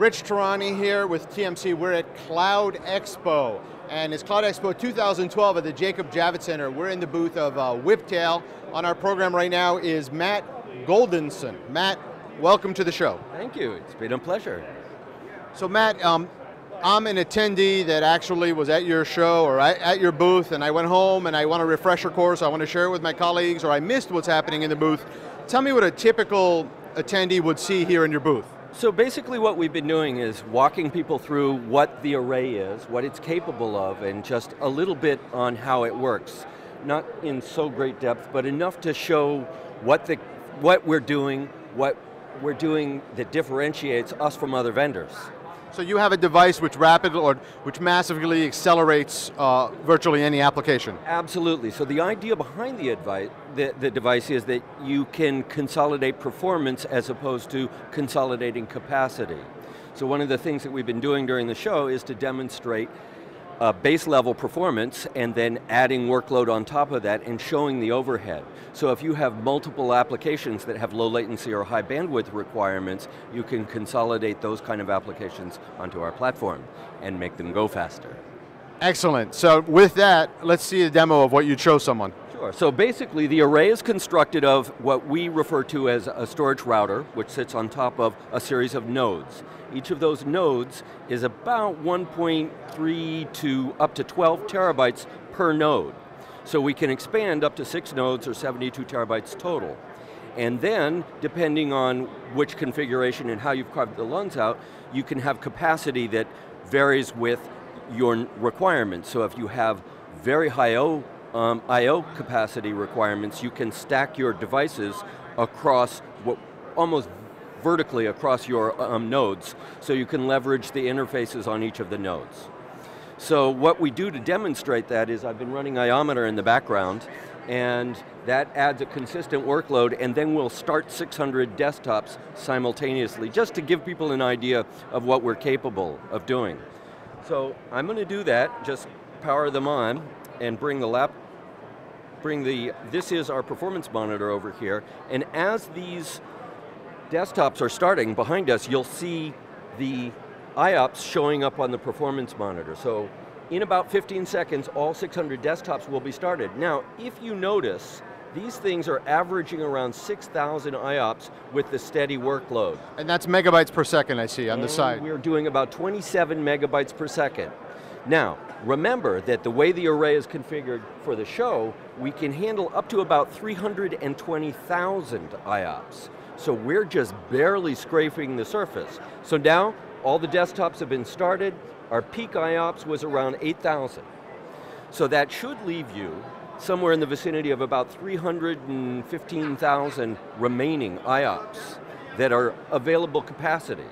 Rich Tarani here with TMC. We're at Cloud Expo, and it's Cloud Expo 2012 at the Jacob Javits Center. We're in the booth of Whiptail. On our program right now is Matt Goldensohn. Matt, welcome to the show. Thank you, it's been a pleasure. So Matt, I'm an attendee that actually was at your show or at your booth, and I went home and I want a refresher course. I want to share it with my colleagues, or I missed what's happening in the booth. Tell me what a typical attendee would see here in your booth. So basically what we've been doing is walking people through what the array is, what it's capable of, and just a little bit on how it works. Not in so great depth, but enough to show what we're doing that differentiates us from other vendors. So you have a device which massively accelerates virtually any application. Absolutely. So the idea behind the device is that you can consolidate performance as opposed to consolidating capacity. So one of the things that we've been doing during the show is to demonstrate base level performance and then adding workload on top of that and showing the overhead. So if you have multiple applications that have low latency or high bandwidth requirements, you can consolidate those kind of applications onto our platform and make them go faster. Excellent. So with that, let's see a demo of what you'd show someone. Sure. So basically the array is constructed of what we refer to as a storage router, which sits on top of a series of nodes. Each of those nodes is about 1.3 to up to 12 terabytes per node. So we can expand up to 6 nodes or 72 terabytes total. And then, depending on which configuration and how you've carved the lungs out, you can have capacity that varies with your requirements. So if you have very high I/O capacity requirements, you can stack your devices across almost vertically across your nodes, so you can leverage the interfaces on each of the nodes. So what we do to demonstrate that is I've been running iometer in the background, and that adds a consistent workload, and then we'll start 600 desktops simultaneously, just to give people an idea of what we're capable of doing. So I'm going to do that, just power them on, and this is our performance monitor over here, and as these desktops are starting behind us, you'll see the IOPS showing up on the performance monitor. So in about 15 seconds, all 600 desktops will be started. Now, if you notice, these things are averaging around 6,000 IOPS with the steady workload. And that's megabytes per second, I see, on the side. We're doing about 27 megabytes per second. Now, remember that the way the array is configured for the show, we can handle up to about 320,000 IOPS. So we're just barely scraping the surface. So now, all the desktops have been started. Our peak IOPS was around 8,000. So that should leave you somewhere in the vicinity of about 315,000 remaining IOPS that are available capacity.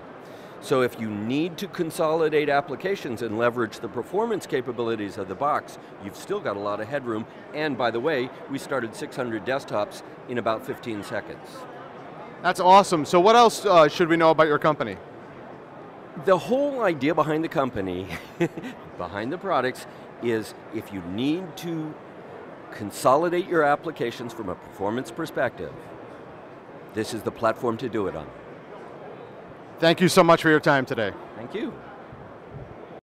So if you need to consolidate applications and leverage the performance capabilities of the box, you've still got a lot of headroom. And by the way, we started 600 desktops in about 15 seconds. That's awesome. So what else should we know about your company? The whole idea behind the company, behind the products, is if you need to consolidate your applications from a performance perspective, this is the platform to do it on. Thank you so much for your time today. Thank you.